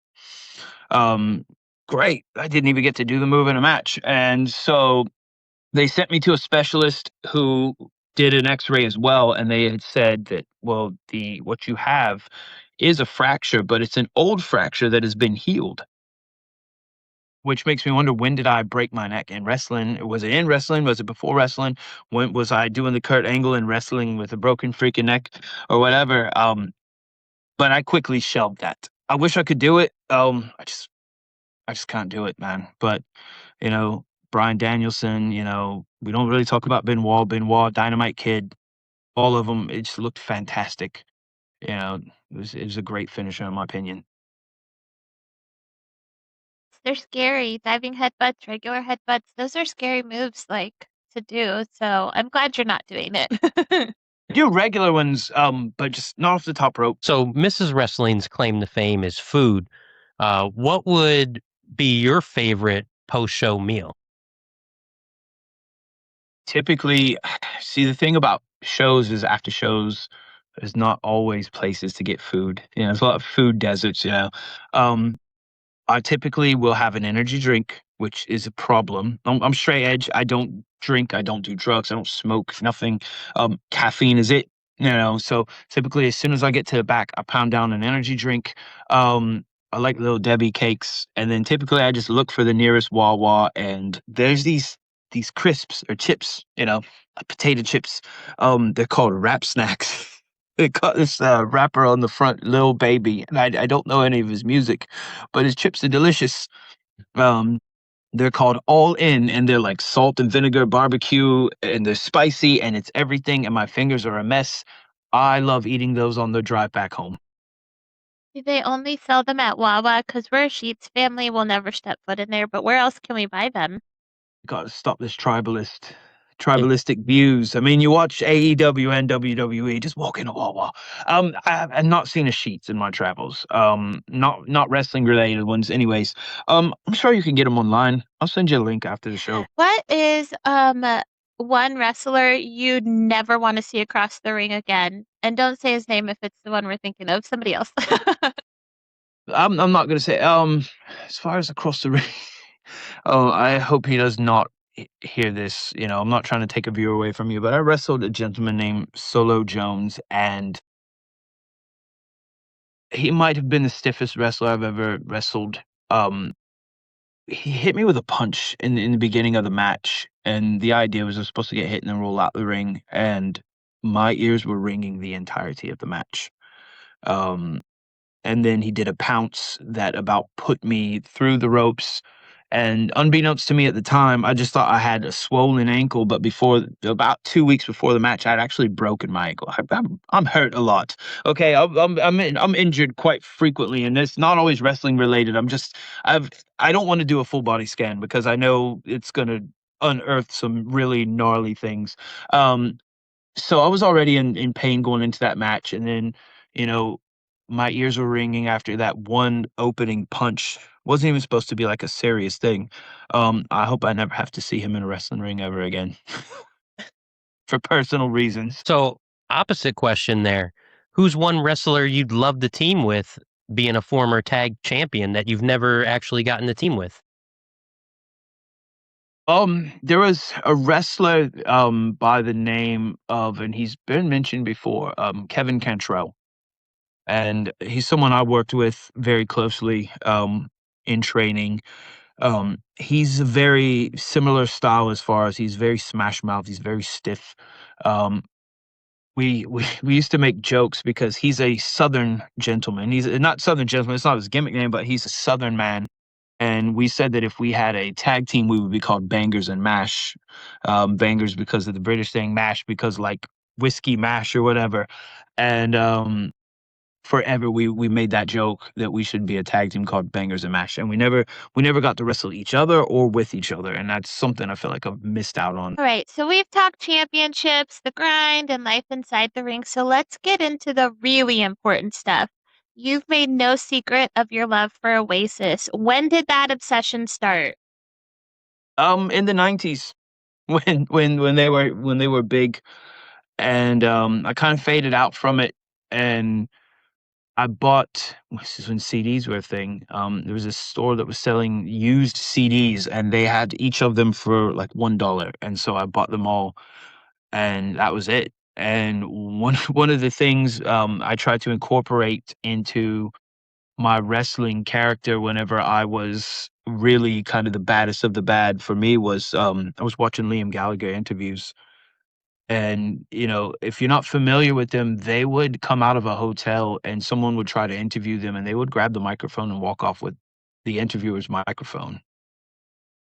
Um, Great. I didn't even get to do the move in a match, and so they sent me to a specialist who did an X-ray as well, and they had said that, well, the what you have is a fracture, but it's an old fracture that has been healed. Which makes me wonder, when did I break my neck in wrestling? Was it in wrestling? Was it before wrestling? When was I doing the Kurt Angle in wrestling with a broken freaking neck or whatever? But I quickly shelved that. I wish I could do it. I just can't do it, man. But you know, Brian Danielson, we don't really talk about Benoit, Dynamite Kid, all of them. It just looked fantastic. It was a great finisher in my opinion. They're scary. Diving headbutts, regular headbutts, those are scary moves like to do. So I'm glad you're not doing it. Do regular ones, but just not off the top rope. So Mrs. Wrestling's claim to fame is food. What would be your favorite post-show meal? Typically, see, the thing about shows is after shows, there's not always places to get food. There's a lot of food deserts. Um, I typically will have an energy drink, which is a problem. I'm straight edge. I don't drink. I don't do drugs. I don't smoke. Nothing. Caffeine is it. So typically, as soon as I get to the back, I pound down an energy drink. I like Little Debbie cakes, and then typically I just look for the nearest Wawa, and there's these crisps or chips. Potato chips. They're called wrap snacks. They got this rapper on the front, Lil Baby, and I don't know any of his music, but his chips are delicious. Um, they're called All In, and they're like salt and vinegar barbecue, and they're spicy, and it's everything. And my fingers are a mess. I love eating those on the drive back home. Do they only sell them at Wawa? Because we're a Sheets family, we'll never step foot in there, but where else can we buy them? Got to stop this tribalistic views. I mean, you watch AEW and WWE, just walk in a Wawa. I've not seen a Sheets in my travels. Not wrestling related ones, anyways. I'm sure you can get them online. I'll send you a link after the show. What is one wrestler you'd never want to see across the ring again? And don't say his name if it's the one we're thinking of, somebody else. I'm not gonna say. As far as across the ring, oh, I hope he does not hear this. I'm not trying to take a view away from you, but I wrestled a gentleman named Solo Jones, and he might have been the stiffest wrestler I've ever wrestled. Um, he hit me with a punch in the beginning of the match, and the idea was I was supposed to get hit and then roll out the ring, and my ears were ringing the entirety of the match. Um, and then he did a pounce that about put me through the ropes. And unbeknownst to me at the time, I just thought I had a swollen ankle. But about 2 weeks before the match, I'd actually broken my ankle. I'm hurt a lot. Okay, I'm injured quite frequently, and it's not always wrestling related. I don't want to do a full body scan because I know it's gonna unearth some really gnarly things. Um, so I was already in pain going into that match, and then, you know, my ears were ringing after that one opening punch. Wasn't even supposed to be like a serious thing. I hope I never have to see him in a wrestling ring ever again for personal reasons. So, opposite question there. Who's one wrestler you'd love to team with, being a former tag champion that you've never actually gotten to team with? There was a wrestler by the name of, and he's been mentioned before, Kevin Cantrell. And he's someone I worked with very closely in training. He's a very similar style as far as he's very smash mouth. He's very stiff. Um, we used to make jokes because he's a Southern gentleman. He's not Southern gentleman. It's not his gimmick name, but he's a Southern man. And we said that if we had a tag team, we would be called Bangers and Mash. Bangers because of the British thing, Mash because like whiskey mash or whatever. And forever we made that joke that we should be a tag team called Bangers and Mash, and we never got to wrestle each other or with each other, and that's something I feel like I've missed out on. All right, so we've talked championships, the grind, and life inside the ring. So let's get into the really important stuff. You've made no secret of your love for Oasis. When did that obsession start? In the 90s when they were big, and I kind of faded out from it, and I bought, this is when CDs were a thing. There was a store that was selling used CDs, and they had each of them for like $1, and so I bought them all, and that was it. And one of the things I tried to incorporate into my wrestling character whenever I was really kind of the baddest of the bad for me was I was watching Liam Gallagher interviews, and, if you're not familiar with them, they would come out of a hotel and someone would try to interview them and they would grab the microphone and walk off with the interviewer's microphone.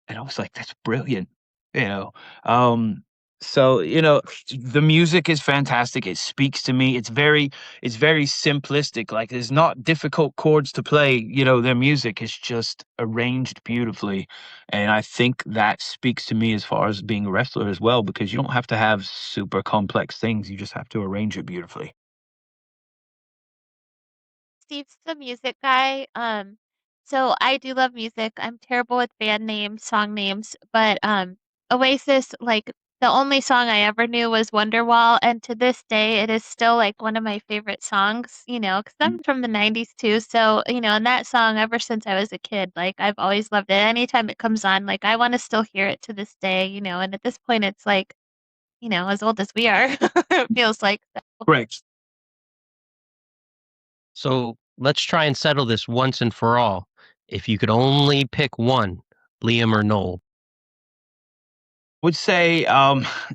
And I was like, that's brilliant. You know, um, So, the music is fantastic. It speaks to me. It's very simplistic. Like there's not difficult chords to play. Their music is just arranged beautifully. And I think that speaks to me as far as being a wrestler as well, because you don't have to have super complex things. You just have to arrange it beautifully. Steve's the music guy. So I do love music. I'm terrible with band names, song names, but Oasis, like the only song I ever knew was Wonderwall, and to this day, it is still like one of my favorite songs. Because I'm from the '90s too. So and that song ever since I was a kid, like I've always loved it. Anytime it comes on, like I want to still hear it to this day. And at this point, it's like as old as we are, it feels like. Correct. So let's try and settle this once and for all. If you could only pick one, Liam or Noel. Would say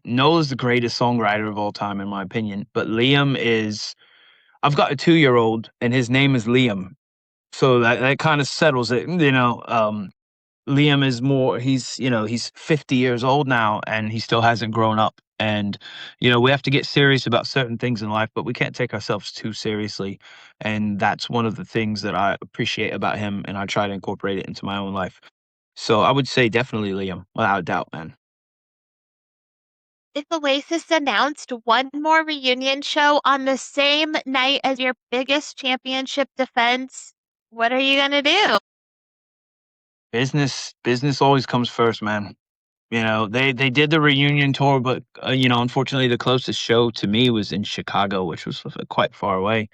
Noel is the greatest songwriter of all time, in my opinion. But Liam is. I've got a 2-year-old, and his name is Liam. So that kind of settles it. Liam is more. He's 50 years old now, and he still hasn't grown up. And we have to get serious about certain things in life, but we can't take ourselves too seriously. And that's one of the things that I appreciate about him, and I try to incorporate it into my own life. So I would say definitely Liam, without a doubt, man. If Oasis announced one more reunion show on the same night as your biggest championship defense, what are you gonna do? Business always comes first, man. They did the reunion tour, but unfortunately, the closest show to me was in Chicago, which was quite far away.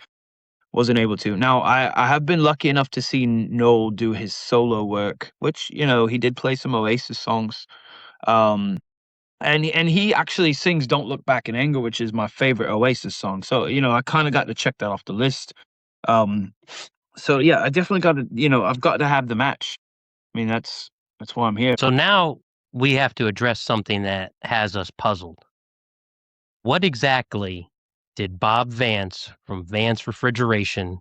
Wasn't able to. Now, I have been lucky enough to see Noel do his solo work, which he did play some Oasis songs. Um, and he actually sings "Don't Look Back in Anger," which is my favorite Oasis song. So I kind of got to check that off the list. Um, so yeah, I definitely got to. I've got to have the match. I mean, that's why I'm here. So now we have to address something that has us puzzled. What exactly did Bob Vance from Vance Refrigeration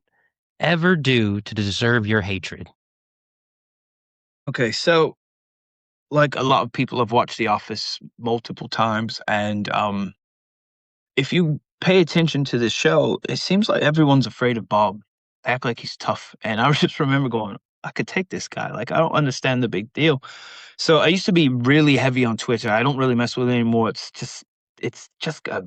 ever do to deserve your hatred? Okay, so like a lot of people have watched The Office multiple times, and if you pay attention to this show, it seems like everyone's afraid of Bob. They act like he's tough, and I just remember going, "I could take this guy. Like, I don't understand the big deal." So I used to be really heavy on Twitter. I don't really mess with it anymore. It's just a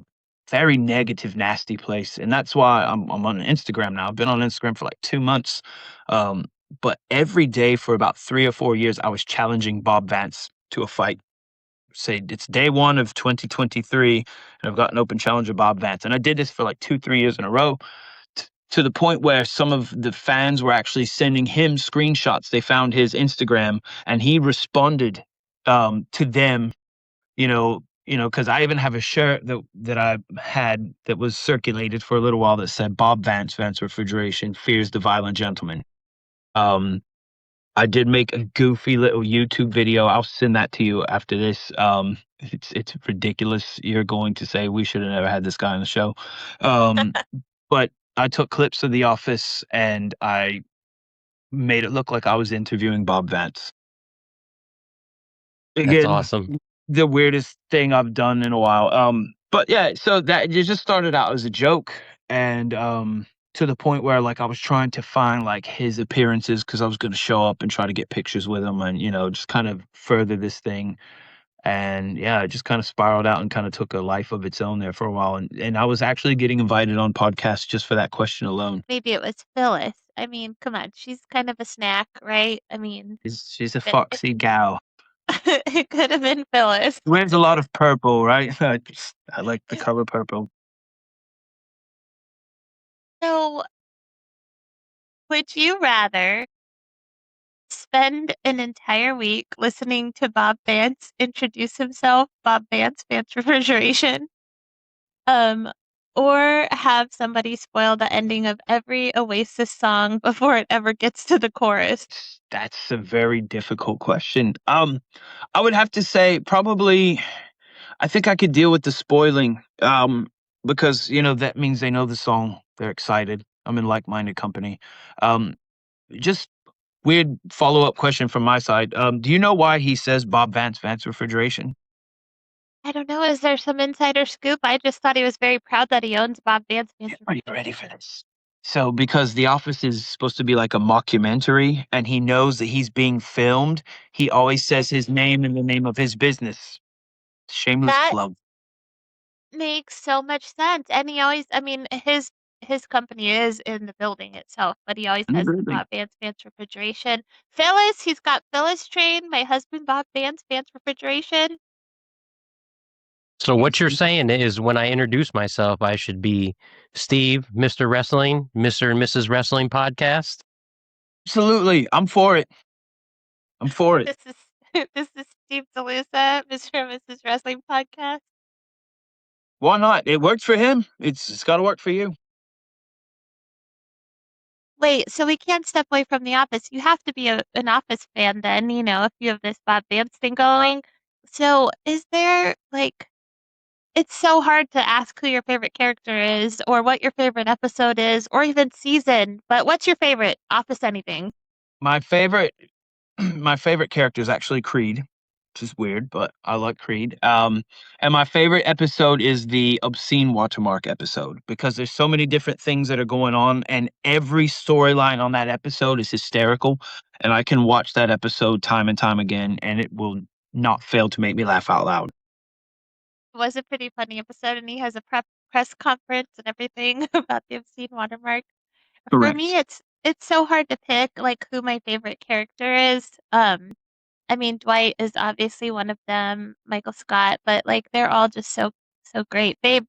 very negative, nasty place, and that's why I'm on Instagram now. I've been on Instagram for like 2 months, um, but every day for about 3 or 4 years, I was challenging Bob Vance to a fight. Say it's day one of 2023, and I've got an open challenge with Bob Vance, and I did this for like 2, 3 years in a row. To the point where some of the fans were actually sending him screenshots. They found his Instagram, and he responded to them. Because I even have a shirt that I had that was circulated for a little while that said Bob Vance, Vance Refrigeration, fears the violent gentleman. Um, I did make a goofy little YouTube video. I'll send that to you after this. It's ridiculous. You're going to say we should have never had this guy on the show. Um, but I took clips of The Office and I made it look like I was interviewing Bob Vance. That's Again, awesome. the weirdest thing I've done in a while. But yeah, so that it just started out as a joke, and to the point where like I was trying to find like his appearances because I was going to show up and try to get pictures with him, and just kind of further this thing. And yeah, it just kind of spiraled out and kind of took a life of its own there for a while. And I was actually getting invited on podcasts just for that question alone. Maybe it was Phyllis. I mean, come on, she's kind of a snack, right? I mean, She's a it, foxy gal. it could have been Phyllis. She wears a lot of purple, right? I like the color purple. So, would you rather spend an entire week listening to Bob Vance introduce himself, Bob Vance, Vance Refrigeration, um, or have somebody spoil the ending of every Oasis song before it ever gets to the chorus? That's a very difficult question. I would have to say probably I think I could deal with the spoiling. Because that means they know the song. They're excited. I'm in like-minded company. Um, just weird follow-up question from my side. Do you know why he says Bob Vance, Vance Refrigeration? I don't know. Is there some insider scoop? I just thought he was very proud that he owns Bob Vance. Are you ready for this? So, because The Office is supposed to be like a mockumentary and he knows that he's being filmed, he always says his name and the name of his business. Shameless That plug. makes so much sense. And he always, I mean, his company is in the building itself, but he always has Really? Bob Vance, Vance Refrigeration. Phyllis, he's got Phyllis Train, my husband Bob Vance, Vance Refrigeration. So what you're saying is when I introduce myself, I should be Steve, Mr. Wrestling, Mr. and Mrs. Wrestling podcast. Absolutely. I'm for it. I'm for it. This is this is Steve DeLuca, Mr. and Mrs. Wrestling Podcast. Why not? It worked for him. It's got to work for you. Wait, so we can't step away from The Office. You have to be an Office fan then, if you have this Bob Vance thing going. So is there like it's so hard to ask who your favorite character is or what your favorite episode is or even season, but what's your favorite Office anything? My favorite my favorite character is actually Creed, which is weird, but I like Creed. And my favorite episode is the obscene watermark episode because there's so many different things that are going on, and every storyline on that episode is hysterical. And I can watch that episode time and time again, and it will not fail to make me laugh out loud. It was a pretty funny episode and he has a press conference and everything about the obscene watermark. For me, Correct. it's so hard to pick like who my favorite character is. I mean, Dwight is obviously one of them, Michael Scott, but like they're all just so great. Babe,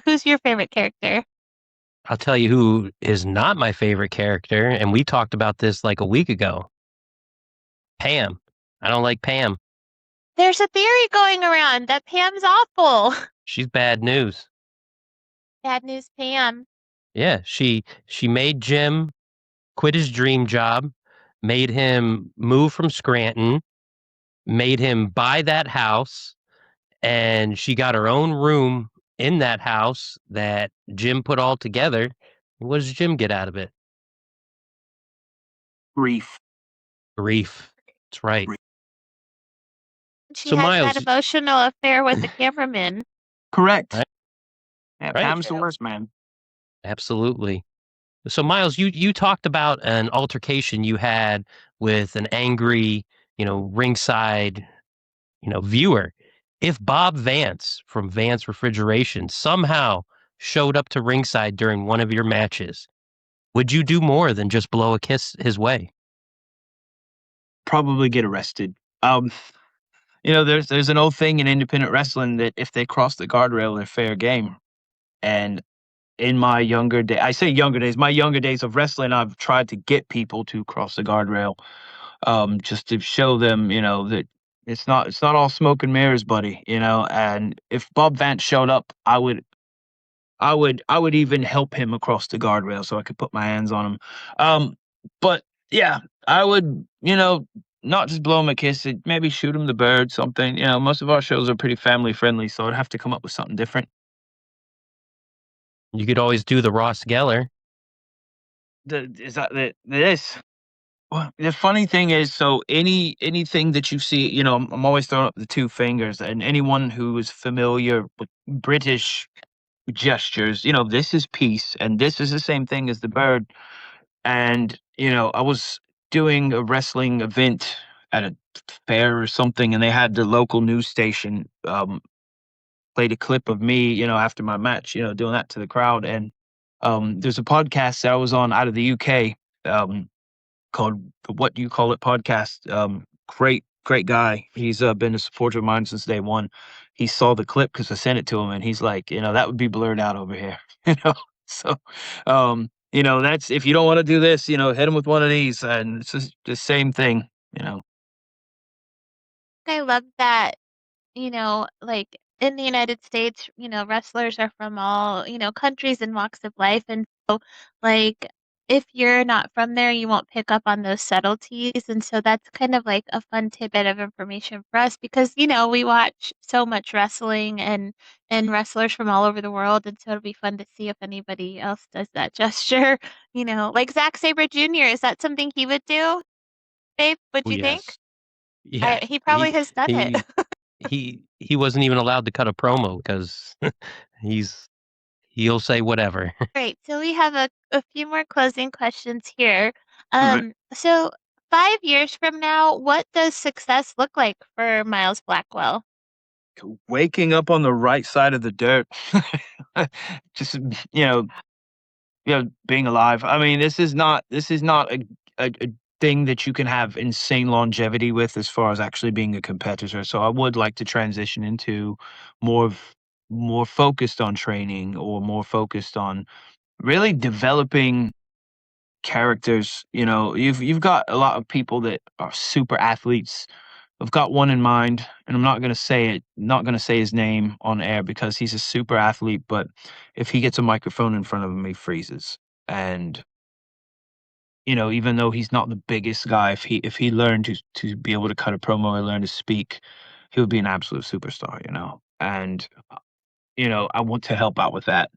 who's your favorite character? I'll tell you who is not my favorite character, and we talked about this like a week ago. Pam. I don't like Pam. There's a theory going around that Pam's awful. She's bad news. Bad news, Pam. Yeah, she made Jim quit his dream job, made him move from Scranton, made him buy that house, and she got her own room in that house that Jim put all together. What does Jim get out of it? Grief. Grief. That's right. Grief. She So has that Miles, emotional affair with the cameraman. Correct. right? Yeah, Right. Pam's the worst, man. Absolutely. So Miles, you talked about an altercation you had with an angry, ringside, viewer. If Bob Vance from Vance Refrigeration somehow showed up to ringside during one of your matches, would you do more than just blow a kiss his way? Probably get arrested. There's an old thing in independent wrestling that if they cross the guardrail, they're fair game. And in my younger day, I say younger days, my younger days of wrestling, I've tried to get people to cross the guardrail, just to show them, that it's not all smoke and mirrors, buddy. And if Bob Vance showed up, I would even help him across the guardrail so I could put my hands on him. But yeah, I would, not just blow him a kiss, maybe shoot him the bird, something. Most of our shows are pretty family friendly, so I'd have to come up with something different. You could always do the Ross Geller. Is that this? Well, the funny thing is, so anything that you see, I'm always throwing up the two fingers, and anyone who is familiar with British gestures, this is peace, and this is the same thing as the bird. And I was doing a wrestling event at a fair or something, and they had the local news station played a clip of me, after my match, doing that to the crowd. And there's a podcast that I was on out of the UK. Called the What Do You Call It podcast. Great guy. He's been a supporter of mine since day one. He saw the clip because I sent it to him, and he's like, that would be blurred out over here. So, that's if you don't want to do this, hit him with one of these, and it's just the same thing. I love that, like in the United States, wrestlers are from all, countries and walks of life. And so, like, if you're not from there, you won't pick up on those subtleties. And so that's kind of like a fun tidbit of information for us because, we watch so much wrestling and wrestlers from all over the world. And so it'll be fun to see if anybody else does that gesture, like Zack Sabre Jr. Is that something he would do? Babe, would Oh, you think? yes. Yeah. He probably has done it. He he wasn't even allowed to cut a promo because he'll say whatever. Great. So we have a few more closing questions here. All right. So 5 years from now, what does success look like for Miles Blackwell? Waking up on the right side of the dirt. Just, being alive. I mean, this is not a thing that you can have insane longevity with as far as actually being a competitor. So I would like to transition into more of more focused on training or more focused on really developing characters. You've got a lot of people that are super athletes. I've got one in mind, and I'm not gonna say his name on air because he's a super athlete, but if he gets a microphone in front of him, he freezes. And, even though he's not the biggest guy, if he learned to be able to cut a promo or learn to speak, he would be an absolute superstar. And, I want to help out with that.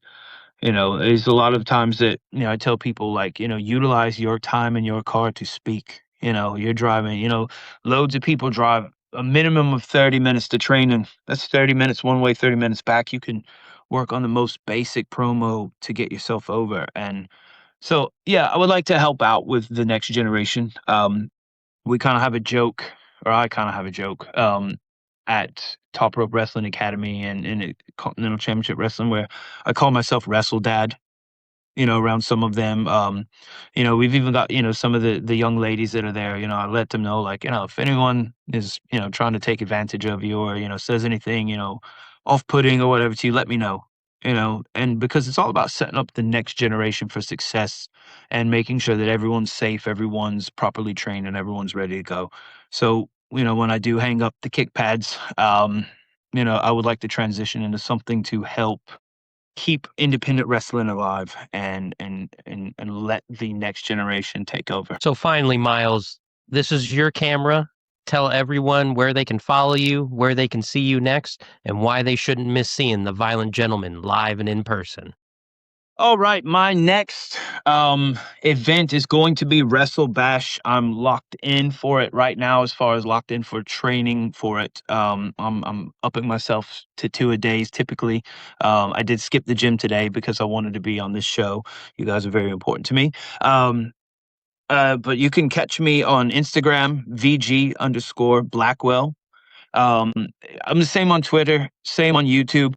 There's a lot of times that, I tell people like, utilize your time in your car to speak. You're driving, loads of people drive a minimum of 30 minutes to train, and that's 30 minutes one way, 30 minutes back. You can work on the most basic promo to get yourself over. And so, yeah, I would like to help out with the next generation. We kind of have a joke, or I kind of have a joke, at Top Rope Wrestling Academy and at Continental Championship Wrestling, where I call myself Wrestle Dad. Around some of them. We've even got, some of the young ladies that are there, I let them know, like, if anyone is, trying to take advantage of you or, says anything, off-putting or whatever to you, let me know. And because it's all about setting up the next generation for success and making sure that everyone's safe, everyone's properly trained, and everyone's ready to go. So, when I do hang up the kick pads, I would like to transition into something to help keep independent wrestling alive and let the next generation take over. So finally, Miles, this is your camera. Tell everyone where they can follow you, where they can see you next, and why they shouldn't miss seeing the Violent Gentleman live and in person. All right, my next event is going to be Wrestle Bash. I'm locked in for it right now, as far as locked in for training for it. I'm upping myself to 2 a days typically. I did skip the gym today because I wanted to be on this show. You guys are very important to me. But you can catch me on Instagram, VG_Blackwell. Um, I'm the same on Twitter, same on YouTube.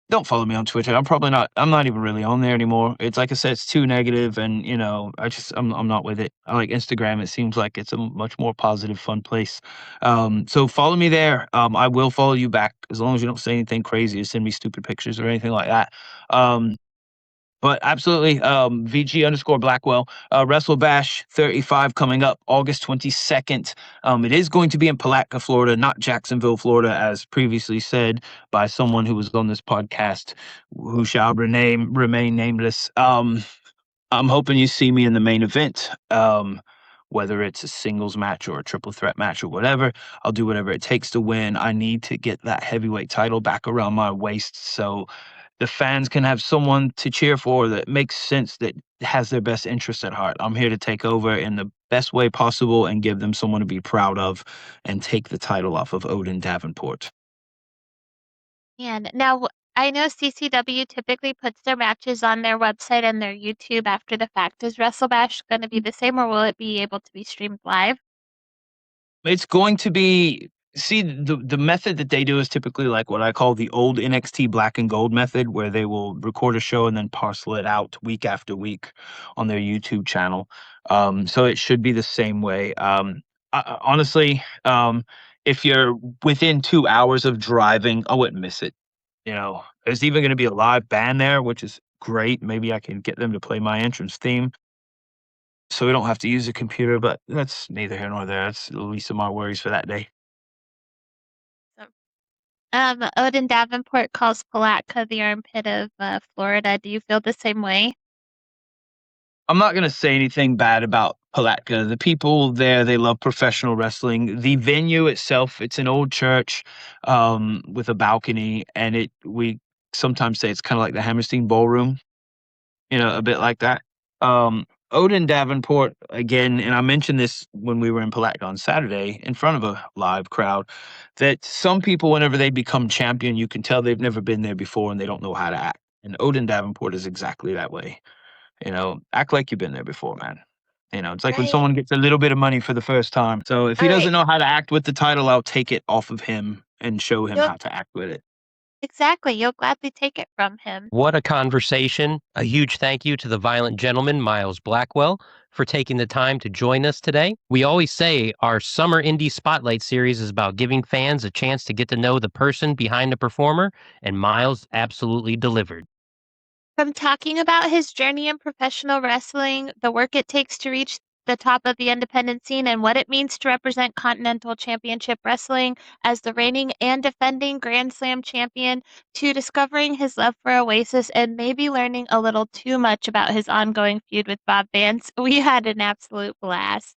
Don't follow me on Twitter. I'm not even really on there anymore. It's like I said, it's too negative and I'm not with it. I like Instagram. It seems like it's a much more positive, fun place. So follow me there. I will follow you back as long as you don't say anything crazy or send me stupid pictures or anything like that. But absolutely, VG_Blackwell. Wrestle Bash 35 coming up August 22nd. It is going to be in Palatka, Florida, not Jacksonville, Florida, as previously said by someone who was on this podcast, who shall remain nameless. I'm hoping you see me in the main event. Whether it's a singles match or a triple threat match or whatever, I'll do whatever it takes to win. I need to get that heavyweight title back around my waist so the fans can have someone to cheer for that makes sense, that has their best interests at heart. I'm here to take over in the best way possible and give them someone to be proud of and take the title off of Odin Davenport. And now I know CCW typically puts their matches on their website and their YouTube after the fact. Is WrestleBash going to be the same, or will it be able to be streamed live? It's going to be, see, the method that they do is typically like what I call the old NXT Black and Gold method, where they will record a show and then parcel it out week after week on their YouTube channel. So it should be the same way. Honestly, if you're within 2 hours of driving, I wouldn't miss it. There's even going to be a live band there, which is great. Maybe I can get them to play my entrance theme so we don't have to use a computer, but that's neither here nor there. That's the least of my worries for that day. Odin Davenport calls Palatka the armpit of Florida. Do you feel the same way? I'm not going to say anything bad about Palatka. The people there, they love professional wrestling. The venue itself, it's an old church with a balcony, and we sometimes say it's kind of like the Hammerstein Ballroom, a bit like that. Odin Davenport, again, and I mentioned this when we were in Palatka on Saturday in front of a live crowd, that some people, whenever they become champion, you can tell they've never been there before and they don't know how to act. And Odin Davenport is exactly that way. Act like you've been there before, man. It's like when Right. someone gets a little bit of money for the first time. So if he All right. doesn't know how to act with the title, I'll take it off of him and show him You'll how to act with it. exactly. You'll gladly take it from him. What a conversation. A huge thank you to the violent gentleman, Miles Blackwell, for taking the time to join us today. We always say our Summer Indie Spotlight series is about giving fans a chance to get to know the person behind the performer, and Miles absolutely delivered. From talking about his journey in professional wrestling, the work it takes to reach the top of the independent scene, and what it means to represent Continental Championship Wrestling as the reigning and defending Grand Slam champion, to discovering his love for Oasis and maybe learning a little too much about his ongoing feud with Bob Vance, we had an absolute blast.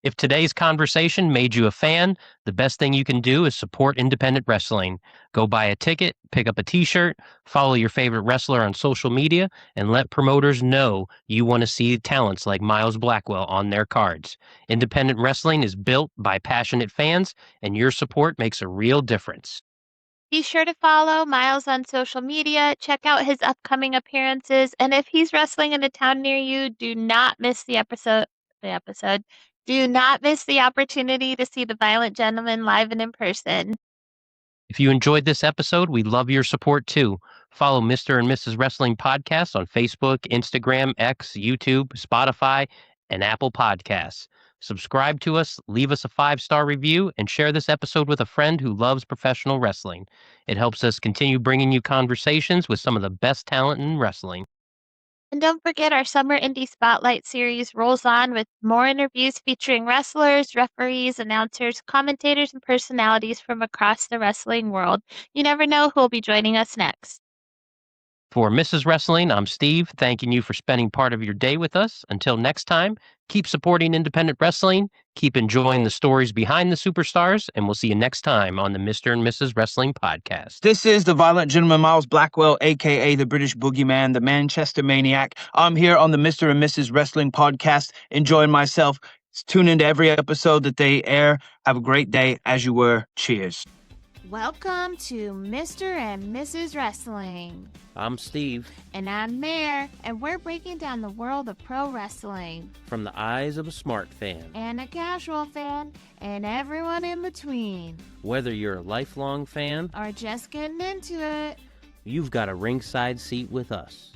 If today's conversation made you a fan, the best thing you can do is support independent wrestling. Go buy a ticket, pick up a t-shirt, follow your favorite wrestler on social media, and let promoters know you want to see talents like Miles Blackwell on their cards. Independent wrestling is built by passionate fans, and your support makes a real difference. Be sure to follow Miles on social media, check out his upcoming appearances, and if he's wrestling in a town near you, do not miss the episode. Do not miss the opportunity to see the Violent Gentleman live and in person. If you enjoyed this episode, we love your support too. Follow Mr. and Mrs. Wrestling Podcast on Facebook, Instagram, X, YouTube, Spotify, and Apple Podcasts. Subscribe to us, leave us a 5-star review, and share this episode with a friend who loves professional wrestling. It helps us continue bringing you conversations with some of the best talent in wrestling. And don't forget, our Summer Indie Spotlight series rolls on with more interviews featuring wrestlers, referees, announcers, commentators, and personalities from across the wrestling world. You never know who will be joining us next. For Mrs. Wrestling, I'm Steve, thanking you for spending part of your day with us. Until next time, keep supporting independent wrestling, keep enjoying the stories behind the superstars, and we'll see you next time on the Mr. and Mrs. Wrestling Podcast. This is the violent gentleman Miles Blackwell, a.k.a. the British Boogeyman, the Manchester Maniac. I'm here on the Mr. and Mrs. Wrestling Podcast, enjoying myself. Tune into every episode that they air. Have a great day as you were. Cheers. Welcome to Mr. and Mrs. Wrestling. I'm Steve. And I'm Mare, and we're breaking down the world of pro wrestling. From the eyes of a smart fan. And a casual fan, and everyone in between. Whether you're a lifelong fan or just getting into it, you've got a ringside seat with us.